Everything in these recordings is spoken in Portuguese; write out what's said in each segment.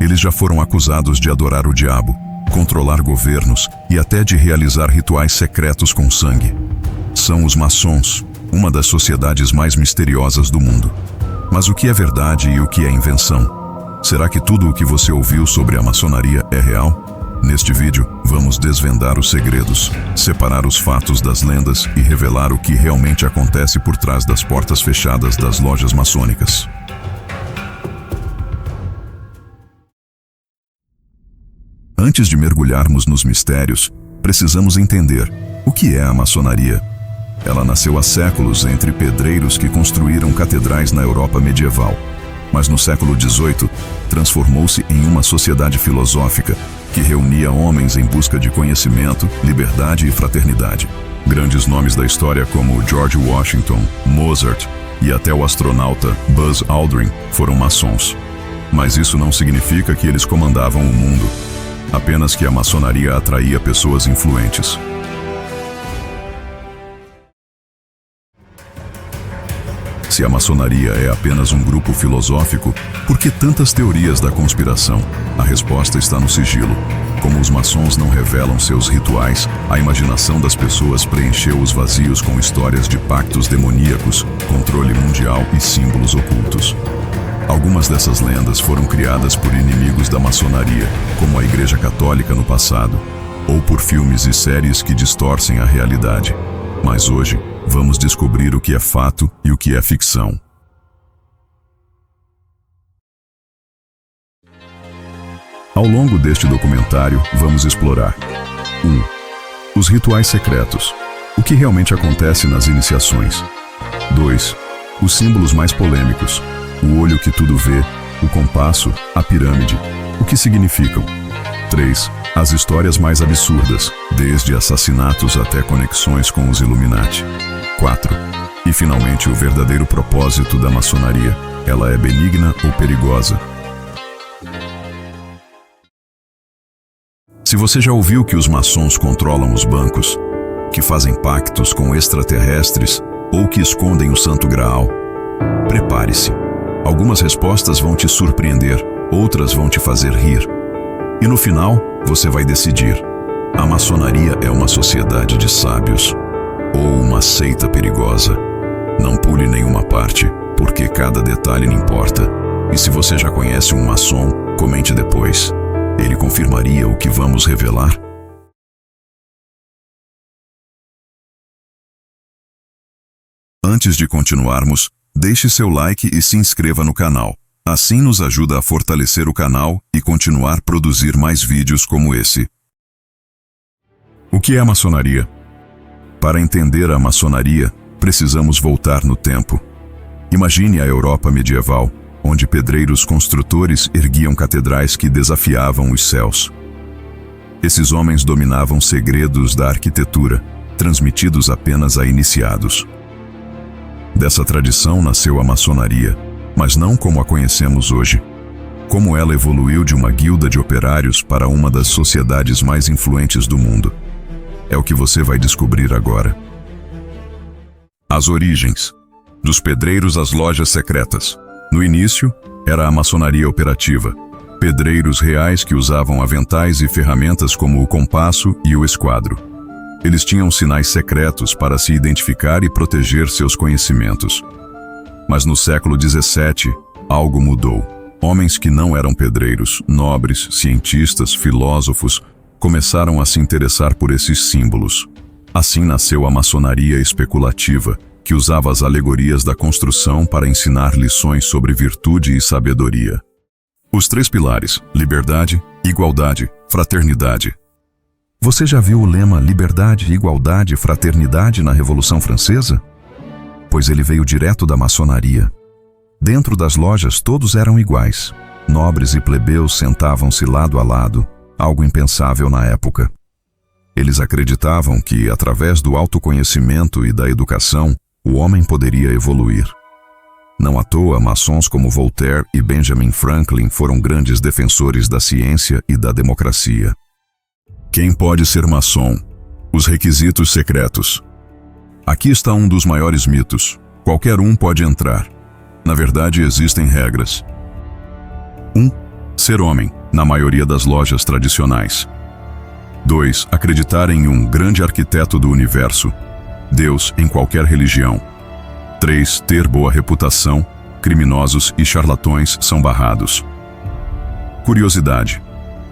Eles já foram acusados de adorar o diabo, controlar governos e até de realizar rituais secretos com sangue. São os maçons, uma das sociedades mais misteriosas do mundo. Mas o que é verdade e o que é invenção? Será que tudo o que você ouviu sobre a maçonaria é real? Neste vídeo, vamos desvendar os segredos, separar os fatos das lendas e revelar o que realmente acontece por trás das portas fechadas das lojas maçônicas. Antes de mergulharmos nos mistérios, precisamos entender o que é a maçonaria. Ela nasceu há séculos entre pedreiros que construíram catedrais na Europa medieval, mas no século XVIII transformou-se em uma sociedade filosófica que reunia homens em busca de conhecimento, liberdade e fraternidade. Grandes nomes da história como George Washington, Mozart e até o astronauta Buzz Aldrin foram maçons. Mas isso não significa que eles comandavam o mundo, apenas que a maçonaria atraía pessoas influentes. Se a maçonaria é apenas um grupo filosófico, por que tantas teorias da conspiração? A resposta está no sigilo. Como os maçons não revelam seus rituais, a imaginação das pessoas preencheu os vazios com histórias de pactos demoníacos, controle mundial e símbolos ocultos. Algumas dessas lendas foram criadas por inimigos da maçonaria, como a Igreja Católica no passado, ou por filmes e séries que distorcem a realidade. Mas hoje, vamos descobrir o que é fato e o que é ficção. Ao longo deste documentário, vamos explorar 1. Os rituais secretos. O que realmente acontece nas iniciações. 2. Os símbolos mais polêmicos. O olho que tudo vê, o compasso, a pirâmide. O que significam? 3. As histórias mais absurdas, desde assassinatos até conexões com os Illuminati. 4. E finalmente o verdadeiro propósito da maçonaria. Ela é benigna ou perigosa? Se você já ouviu que os maçons controlam os bancos, que fazem pactos com extraterrestres ou que escondem o Santo Graal, prepare-se. Algumas respostas vão te surpreender, outras vão te fazer rir. E no final, você vai decidir: a maçonaria é uma sociedade de sábios ou uma seita perigosa? Não pule nenhuma parte, porque cada detalhe importa. E se você já conhece um maçom, comente depois. Ele confirmaria o que vamos revelar? Antes de continuarmos, deixe seu like e se inscreva no canal. Assim nos ajuda a fortalecer o canal e continuar a produzir mais vídeos como esse. O que é a maçonaria? Para entender a maçonaria, precisamos voltar no tempo. Imagine a Europa medieval, onde pedreiros construtores erguiam catedrais que desafiavam os céus. Esses homens dominavam segredos da arquitetura, transmitidos apenas a iniciados. Dessa tradição nasceu a maçonaria, mas não como a conhecemos hoje. Como ela evoluiu de uma guilda de operários para uma das sociedades mais influentes do mundo. É o que você vai descobrir agora. As origens. Dos pedreiros às lojas secretas. No início, era a maçonaria operativa. Pedreiros reais que usavam aventais e ferramentas como o compasso e o esquadro. Eles tinham sinais secretos para se identificar e proteger seus conhecimentos. Mas no século XVII, algo mudou. Homens que não eram pedreiros, nobres, cientistas, filósofos, começaram a se interessar por esses símbolos. Assim nasceu a maçonaria especulativa, que usava as alegorias da construção para ensinar lições sobre virtude e sabedoria. Os 3 pilares: liberdade, igualdade, fraternidade. Você já viu o lema liberdade, igualdade, fraternidade na Revolução Francesa? Pois ele veio direto da maçonaria. Dentro das lojas todos eram iguais. Nobres e plebeus sentavam-se lado a lado, algo impensável na época. Eles acreditavam que, através do autoconhecimento e da educação, o homem poderia evoluir. Não à toa, maçons como Voltaire e Benjamin Franklin foram grandes defensores da ciência e da democracia. Quem pode ser maçom? Os requisitos secretos. Aqui está um dos maiores mitos. Qualquer um pode entrar. Na verdade, existem regras. 1. Ser homem, na maioria das lojas tradicionais. 2. Acreditar em um grande arquiteto do universo, Deus em qualquer religião. 3. Ter boa reputação, criminosos e charlatões são barrados. Curiosidade.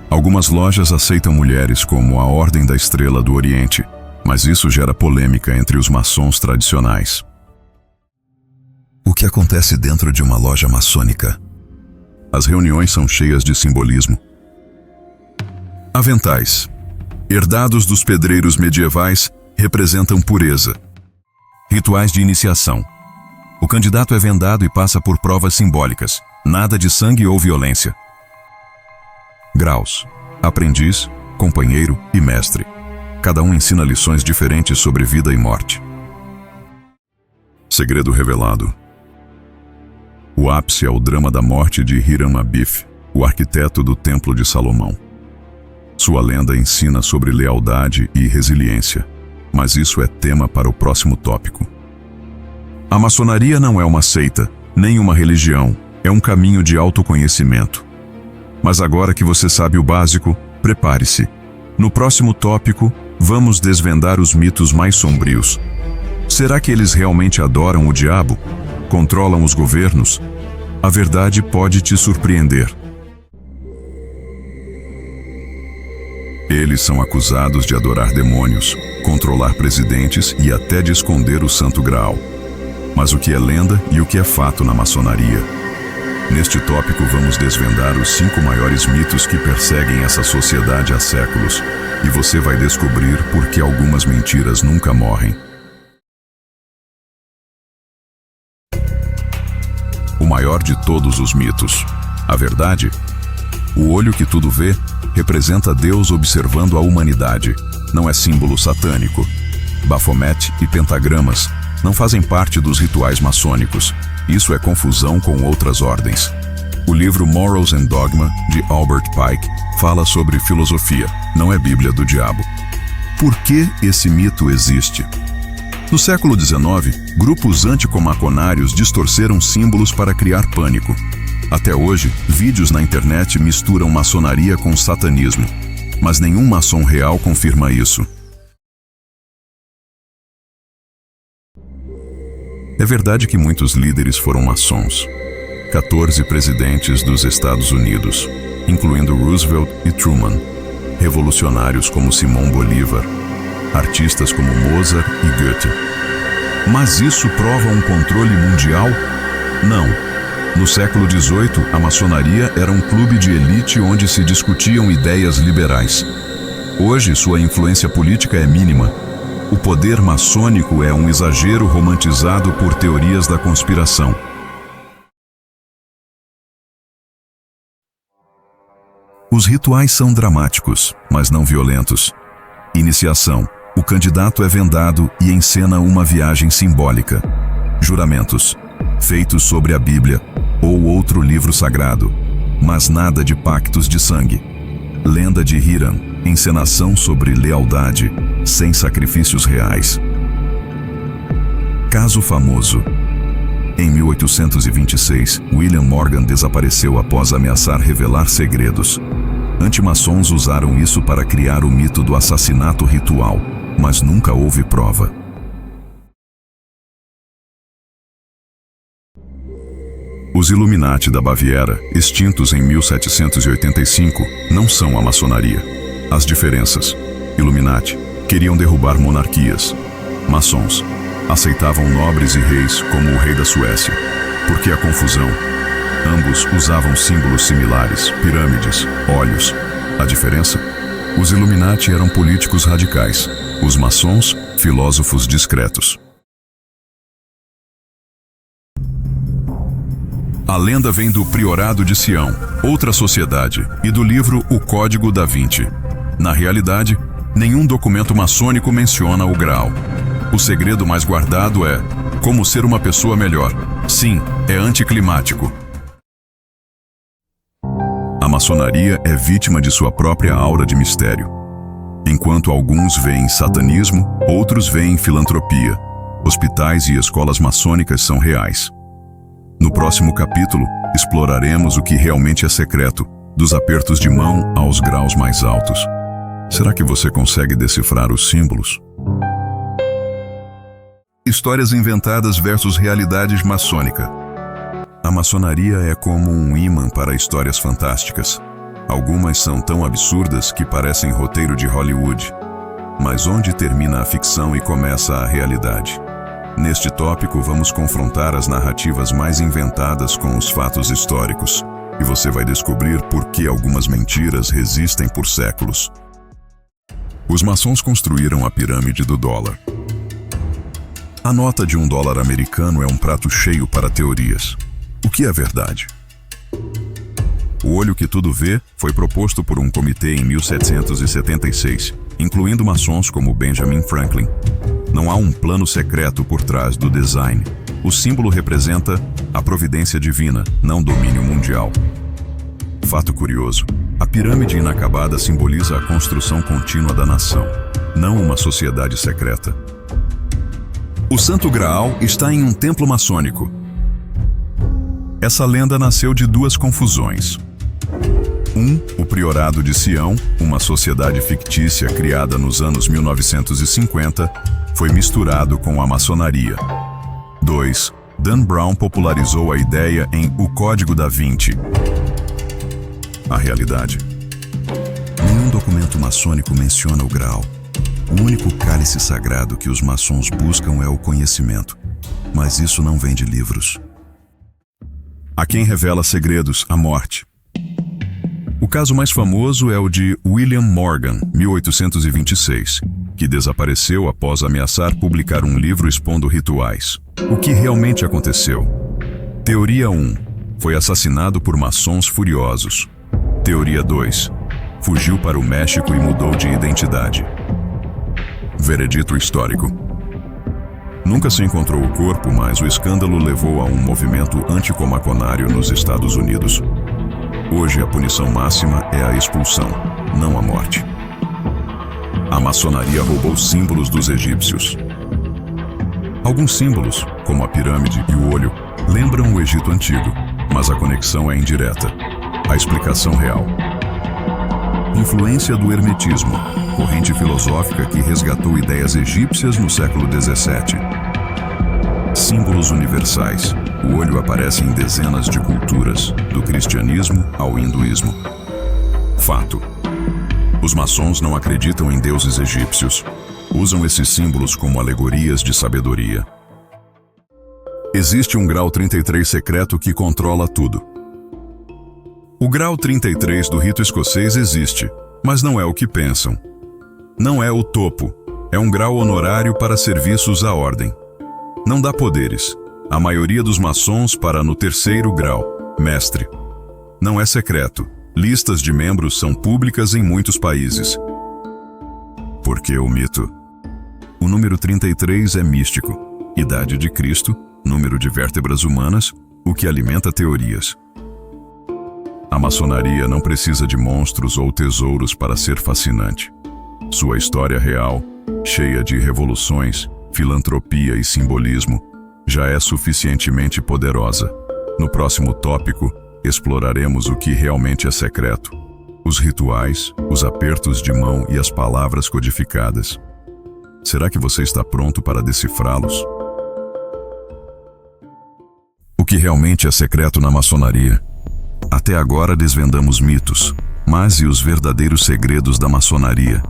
Algumas lojas aceitam mulheres como a Ordem da Estrela do Oriente, mas isso gera polêmica entre os maçons tradicionais. O que acontece dentro de uma loja maçônica? As reuniões são cheias de simbolismo. Aventais, herdados dos pedreiros medievais, representam pureza. Rituais de iniciação. O candidato é vendado e passa por provas simbólicas, nada de sangue ou violência. Graus: aprendiz, companheiro e mestre. Cada um ensina lições diferentes sobre vida e morte. Segredo revelado. O ápice é o drama da morte de Hiram Abif, o arquiteto do Templo de Salomão. Sua lenda ensina sobre lealdade e resiliência, mas isso é tema para o próximo tópico. A maçonaria não é uma seita, nem uma religião, é um caminho de autoconhecimento. Mas agora que você sabe o básico, prepare-se. No próximo tópico, vamos desvendar os mitos mais sombrios. Será que eles realmente adoram o diabo? Controlam os governos? A verdade pode te surpreender. Eles são acusados de adorar demônios, controlar presidentes e até de esconder o Santo Graal. Mas o que é lenda e o que é fato na maçonaria? Neste tópico vamos desvendar os 5 maiores mitos que perseguem essa sociedade há séculos, e você vai descobrir por que algumas mentiras nunca morrem. O maior de todos os mitos. A verdade? O olho que tudo vê representa Deus observando a humanidade. Não é símbolo satânico. Bafomete e pentagramas não fazem parte dos rituais maçônicos. Isso é confusão com outras ordens. O livro Morals and Dogma, de Albert Pike, fala sobre filosofia, não é Bíblia do diabo. Por que esse mito existe? No século XIX, grupos anticomaconários distorceram símbolos para criar pânico. Até hoje, vídeos na internet misturam maçonaria com satanismo, mas nenhum maçom real confirma isso. É verdade que muitos líderes foram maçons. 14 presidentes dos Estados Unidos, incluindo Roosevelt e Truman, revolucionários como Simão Bolívar, artistas como Mozart e Goethe. Mas isso prova um controle mundial? Não. No século XVIII, a maçonaria era um clube de elite onde se discutiam ideias liberais. Hoje, sua influência política é mínima. O poder maçônico é um exagero romantizado por teorias da conspiração. Os rituais são dramáticos, mas não violentos. Iniciação. O candidato é vendado e encena uma viagem simbólica. Juramentos. Feitos sobre a Bíblia ou outro livro sagrado, mas nada de pactos de sangue. Lenda de Hiram. Encenação sobre lealdade, sem sacrifícios reais. Caso famoso. Em 1826, William Morgan desapareceu após ameaçar revelar segredos. Antimaçons usaram isso para criar o mito do assassinato ritual, mas nunca houve prova. Os Illuminati da Baviera, extintos em 1785, não são a maçonaria. As diferenças. Illuminati queriam derrubar monarquias. Maçons aceitavam nobres e reis como o rei da Suécia. Por que a confusão? Ambos usavam símbolos similares, pirâmides, olhos. A diferença? Os Illuminati eram políticos radicais. Os maçons, filósofos discretos. A lenda vem do Priorado de Sião, outra sociedade, e do livro O Código da Vinci. Na realidade, nenhum documento maçônico menciona o Graal. O segredo mais guardado é como ser uma pessoa melhor. Sim, é anticlimático. A maçonaria é vítima de sua própria aura de mistério. Enquanto alguns veem satanismo, outros veem filantropia. Hospitais e escolas maçônicas são reais. No próximo capítulo, exploraremos o que realmente é secreto dos apertos de mão aos graus mais altos. Será que você consegue decifrar os símbolos? Histórias inventadas versus realidade maçônica. A maçonaria é como um ímã para histórias fantásticas. Algumas são tão absurdas que parecem roteiro de Hollywood. Mas onde termina a ficção e começa a realidade? Neste tópico, vamos confrontar as narrativas mais inventadas com os fatos históricos. E você vai descobrir por que algumas mentiras resistem por séculos. Os maçons construíram a pirâmide do dólar. A nota de $1 americano é um prato cheio para teorias. O que é verdade? O olho que tudo vê foi proposto por um comitê em 1776, incluindo maçons como Benjamin Franklin. Não há um plano secreto por trás do design. O símbolo representa a providência divina, não domínio mundial. Fato curioso: a pirâmide inacabada simboliza a construção contínua da nação, não uma sociedade secreta. O Santo Graal está em um templo maçônico. Essa lenda nasceu de duas confusões. O Priorado de Sião, uma sociedade fictícia criada nos anos 1950, foi misturado com a maçonaria. 2. Dan Brown popularizou a ideia em O Código da Vinci. A realidade: nenhum documento maçônico menciona o Graal. O único cálice sagrado que os maçons buscam é o conhecimento. Mas isso não vem de livros. A quem revela segredos, a morte. O caso mais famoso é o de William Morgan, 1826, que desapareceu após ameaçar publicar um livro expondo rituais. O que realmente aconteceu? Teoria 1. Foi assassinado por maçons furiosos. Teoria 2. Fugiu para o México e mudou de identidade. Veredito histórico. Nunca se encontrou o corpo, mas o escândalo levou a um movimento anticomaconário nos Estados Unidos. Hoje a punição máxima é a expulsão, não a morte. A maçonaria roubou símbolos dos egípcios. Alguns símbolos, como a pirâmide e o olho, lembram o Egito Antigo, mas a conexão é indireta. A explicação real. Influência do hermetismo, corrente filosófica que resgatou ideias egípcias no século XVII. Símbolos universais. O olho aparece em dezenas de culturas, do cristianismo ao hinduísmo. Fato: os maçons não acreditam em deuses egípcios. Usam esses símbolos como alegorias de sabedoria. Existe um grau 33 secreto que controla tudo. O grau 33 do rito escocês existe, mas não é o que pensam. Não é o topo, é um grau honorário para serviços à ordem. Não dá poderes. A maioria dos maçons para no 3º grau, mestre. Não é secreto. Listas de membros são públicas em muitos países. Por que o mito? O número 33 é místico. Idade de Cristo, número de vértebras humanas, o que alimenta teorias. A maçonaria não precisa de monstros ou tesouros para ser fascinante. Sua história real, cheia de revoluções, filantropia e simbolismo, já é suficientemente poderosa. No próximo tópico, exploraremos o que realmente é secreto: os rituais, os apertos de mão e as palavras codificadas. Será que você está pronto para decifrá-los? O que realmente é secreto na maçonaria? Até agora desvendamos mitos, mas e os verdadeiros segredos da maçonaria?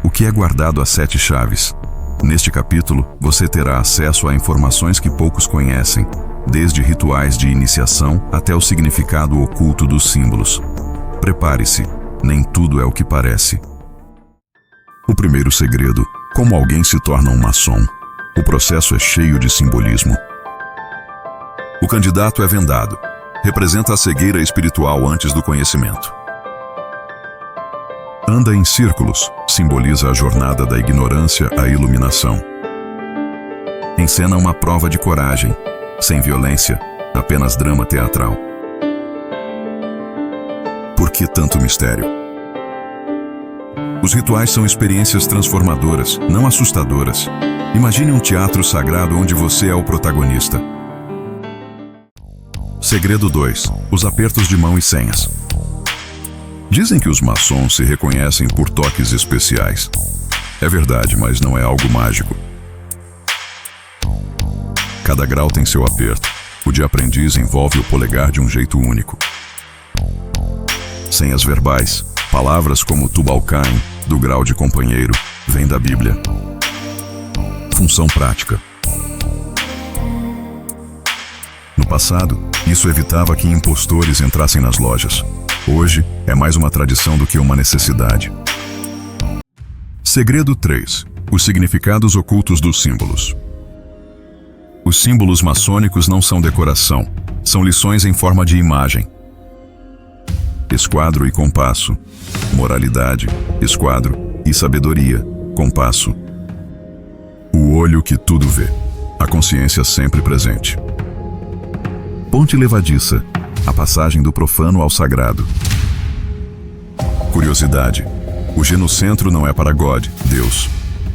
O que é guardado às 7 chaves? Neste capítulo, você terá acesso a informações que poucos conhecem, desde rituais de iniciação até o significado oculto dos símbolos. Prepare-se, nem tudo é o que parece. O primeiro segredo: como alguém se torna um maçom. O processo é cheio de simbolismo. O candidato é vendado. Representa a cegueira espiritual antes do conhecimento. Anda em círculos, simboliza a jornada da ignorância à iluminação. Encena uma prova de coragem, sem violência, apenas drama teatral. Por que tanto mistério? Os rituais são experiências transformadoras, não assustadoras. Imagine um teatro sagrado onde você é o protagonista. Segredo 2: os apertos de mão e senhas. Dizem que os maçons se reconhecem por toques especiais. É verdade, mas não é algo mágico. Cada grau tem seu aperto. O de aprendiz envolve o polegar de um jeito único. Senhas verbais, palavras como Tubal-Cain, do grau de companheiro, vêm da Bíblia. Função prática. No passado, isso evitava que impostores entrassem nas lojas. Hoje, é mais uma tradição do que uma necessidade. Segredo 3. Os significados ocultos dos símbolos. Os símbolos maçônicos não são decoração, são lições em forma de imagem. Esquadro e compasso. Moralidade, esquadro e sabedoria, compasso. O olho que tudo vê. A consciência sempre presente. Ponte levadiça. A passagem do profano ao sagrado. Curiosidade. O G no centro não é para God, Deus,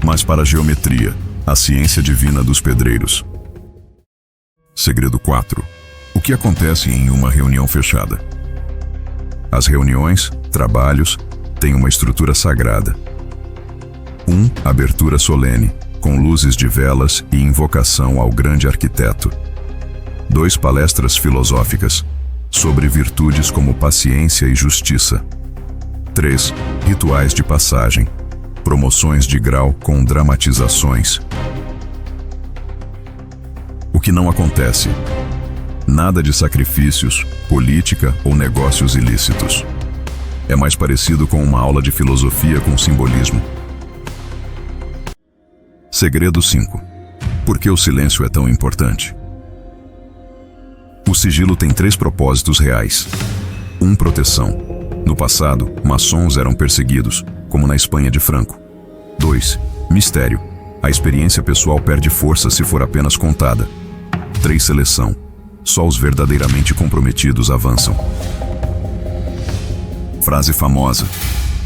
mas para a geometria, a ciência divina dos pedreiros. Segredo 4. O que acontece em uma reunião fechada? As reuniões, trabalhos, têm uma estrutura sagrada. 1. Abertura solene, com luzes de velas e invocação ao grande arquiteto. 2. Palestras filosóficas, sobre virtudes como paciência e justiça. 3. Rituais de passagem, promoções de grau com dramatizações. O que não acontece? Nada de sacrifícios, política ou negócios ilícitos. É mais parecido com uma aula de filosofia com simbolismo. Segredo 5. Por que o silêncio é tão importante? O sigilo tem 3 propósitos reais. 1. Proteção. No passado, maçons eram perseguidos, como na Espanha de Franco. 2. Mistério. A experiência pessoal perde força se for apenas contada. 3. Seleção. Só os verdadeiramente comprometidos avançam. Frase famosa.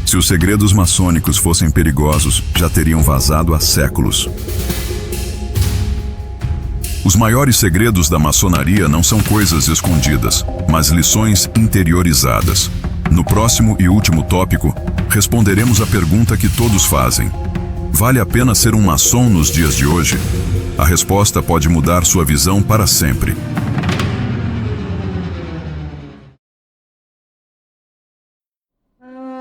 Se os segredos maçônicos fossem perigosos, já teriam vazado há séculos. Os maiores segredos da maçonaria não são coisas escondidas, mas lições interiorizadas. No próximo e último tópico, responderemos a pergunta que todos fazem. Vale a pena ser um maçom nos dias de hoje? A resposta pode mudar sua visão para sempre.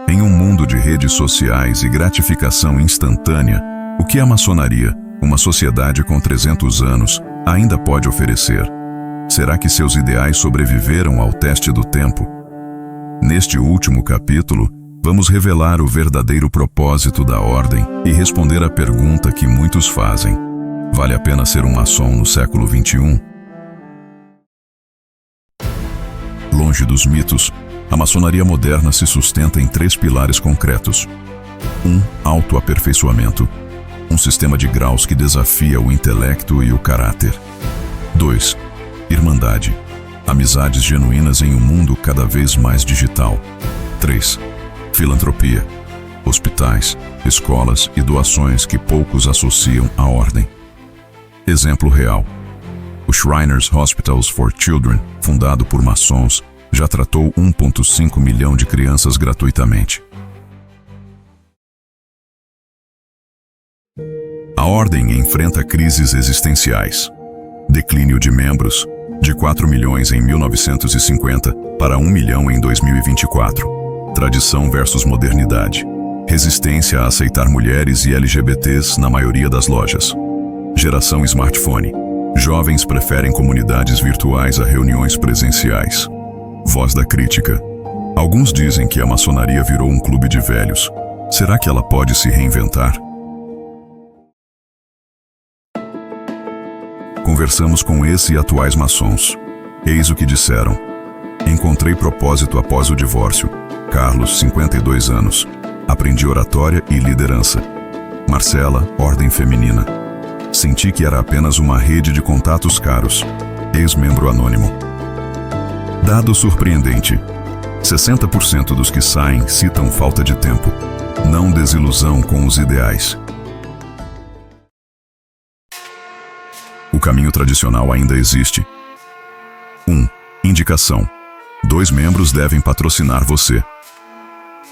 Em um mundo de redes sociais e gratificação instantânea, o que a maçonaria, uma sociedade com 300 anos, ainda pode oferecer? Será que seus ideais sobreviveram ao teste do tempo? Neste último capítulo, vamos revelar o verdadeiro propósito da ordem e responder à pergunta que muitos fazem. Vale a pena ser um maçom no século XXI? Longe dos mitos, a maçonaria moderna se sustenta em 3 pilares concretos. 1. Autoaperfeiçoamento. Um sistema de graus que desafia o intelecto e o caráter. 2. Irmandade. Amizades genuínas em um mundo cada vez mais digital. 3. Filantropia. Hospitais, escolas e doações que poucos associam à ordem. Exemplo real. O Shriners Hospitals for Children, fundado por maçons, já tratou 1,5 milhão de crianças gratuitamente. A ordem enfrenta crises existenciais. Declínio de membros, de 4 milhões em 1950 para 1 milhão em 2024. Tradição versus modernidade. Resistência a aceitar mulheres e LGBTs na maioria das lojas. Geração smartphone. Jovens preferem comunidades virtuais a reuniões presenciais. Voz da crítica. Alguns dizem que a maçonaria virou um clube de velhos. Será que ela pode se reinventar? Conversamos com esse e atuais maçons. Eis o que disseram. Encontrei propósito após o divórcio. Carlos, 52 anos. Aprendi oratória e liderança. Marcela, ordem feminina. Senti que era apenas uma rede de contatos caros. Ex-membro anônimo. Dado surpreendente. 60% dos que saem citam falta de tempo, não desilusão com os ideais. O caminho tradicional ainda existe. 1. Indicação. 2 membros devem patrocinar você.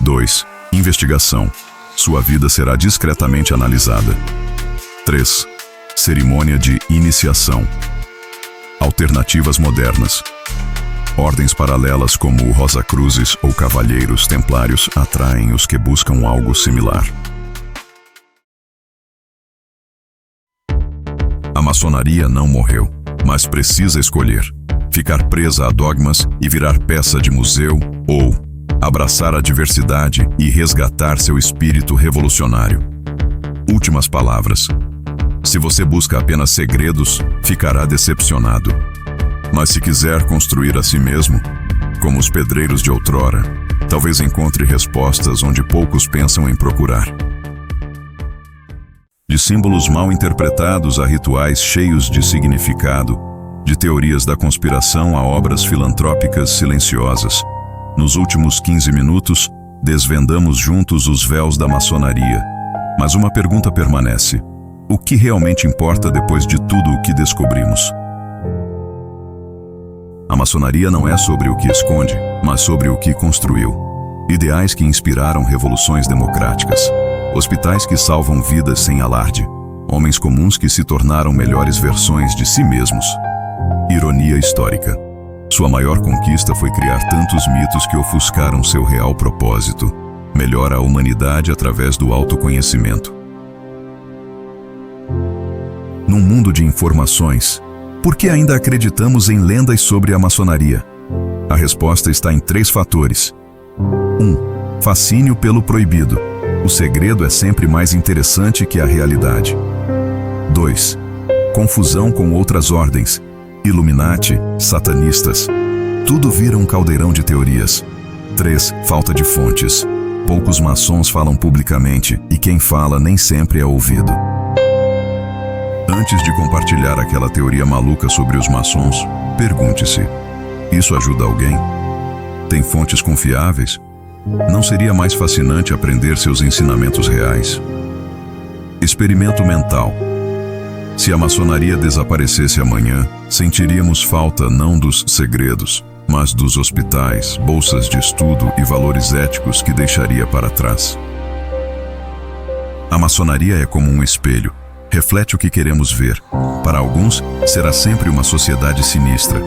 2. Investigação. Sua vida será discretamente analisada. 3. Cerimônia de iniciação. Alternativas modernas. Ordens paralelas como Rosacruzes ou Cavalheiros Templários atraem os que buscam algo similar. A maçonaria não morreu, mas precisa escolher: ficar presa a dogmas e virar peça de museu, ou abraçar a diversidade e resgatar seu espírito revolucionário. Últimas palavras. Se você busca apenas segredos, ficará decepcionado. Mas se quiser construir a si mesmo, como os pedreiros de outrora, talvez encontre respostas onde poucos pensam em procurar. De símbolos mal interpretados a rituais cheios de significado, de teorias da conspiração a obras filantrópicas silenciosas, nos últimos 15 minutos, desvendamos juntos os véus da maçonaria. Mas uma pergunta permanece: o que realmente importa depois de tudo o que descobrimos? A maçonaria não é sobre o que esconde, mas sobre o que construiu. Ideais que inspiraram revoluções democráticas. Hospitais que salvam vidas sem alarde. Homens comuns que se tornaram melhores versões de si mesmos. Ironia histórica. Sua maior conquista foi criar tantos mitos que ofuscaram seu real propósito: melhora a humanidade através do autoconhecimento. Num mundo de informações, por que ainda acreditamos em lendas sobre a maçonaria? A resposta está em 3 fatores. 1. Fascínio pelo proibido. O segredo é sempre mais interessante que a realidade. 2. Confusão com outras ordens. Illuminati, satanistas. Tudo vira um caldeirão de teorias. 3. Falta de fontes. Poucos maçons falam publicamente e quem fala nem sempre é ouvido. Antes de compartilhar aquela teoria maluca sobre os maçons, pergunte-se: isso ajuda alguém? Tem fontes confiáveis? Não seria mais fascinante aprender seus ensinamentos reais? Experimento mental. Se a maçonaria desaparecesse amanhã, sentiríamos falta não dos segredos, mas dos hospitais, bolsas de estudo e valores éticos que deixaria para trás. A maçonaria é como um espelho. Reflete o que queremos ver. Para alguns, será sempre uma sociedade sinistra.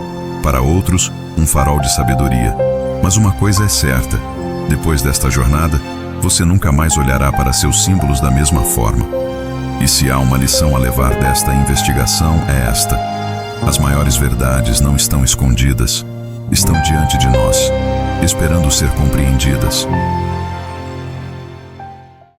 Para outros, um farol de sabedoria. Mas uma coisa é certa: depois desta jornada, você nunca mais olhará para seus símbolos da mesma forma. E se há uma lição a levar desta investigação, é esta: as maiores verdades não estão escondidas, estão diante de nós, esperando ser compreendidas.